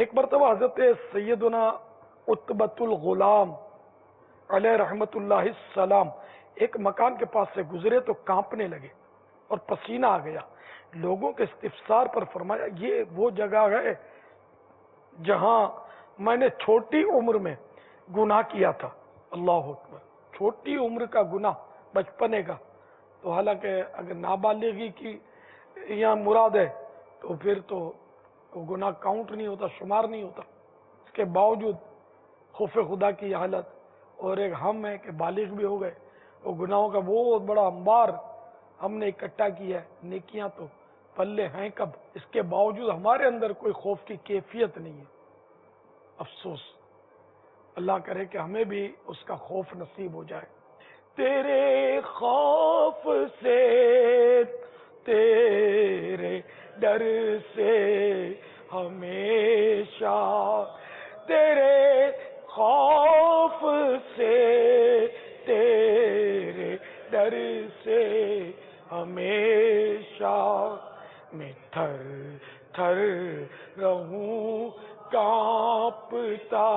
ایک مرتبہ حضرت سیدنا عتبۃ الغلام علیہ رحمت اللہ السلام ایک مکان کے پاس سے گزرے تو کانپنے لگے اور پسینہ آ گیا۔ لوگوں کے استفسار پر فرمایا یہ وہ جگہ ہے جہاں میں نے چھوٹی عمر میں گناہ کیا تھا۔ اللہ اکبر، چھوٹی عمر کا گناہ، بچپنے کا، تو حالانکہ اگر نابالغی کی یہاں مراد ہے تو پھر تو وہ گناہ کاؤنٹ نہیں ہوتا، شمار نہیں ہوتا۔ اس کے باوجود خوف خدا کی حالت اور ایک ہم ہے کہ بالغ بھی ہو گئے، وہ گناہوں کا بہت بڑا انبار ہم نے اکٹھا کیا ہے، نیکیاں تو پلے ہیں کب، اس کے باوجود ہمارے اندر کوئی خوف کی کیفیت نہیں ہے۔ افسوس، اللہ کرے کہ ہمیں بھی اس کا خوف نصیب ہو جائے۔ تیرے خوف سے، تیرے ڈر سے ہمیشہ، تیرے خوف سے، تیرے ڈر سے ہمیشہ میں تھر تھر رہوں کانپتا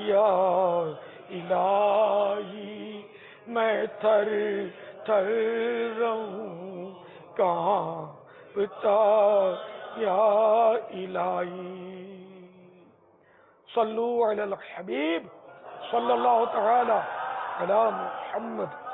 یا الہی، میں تھر تھر رہوں کانپتا یا الہی۔ صلو علی الحبیب صلی اللہ تعالی علی محمد۔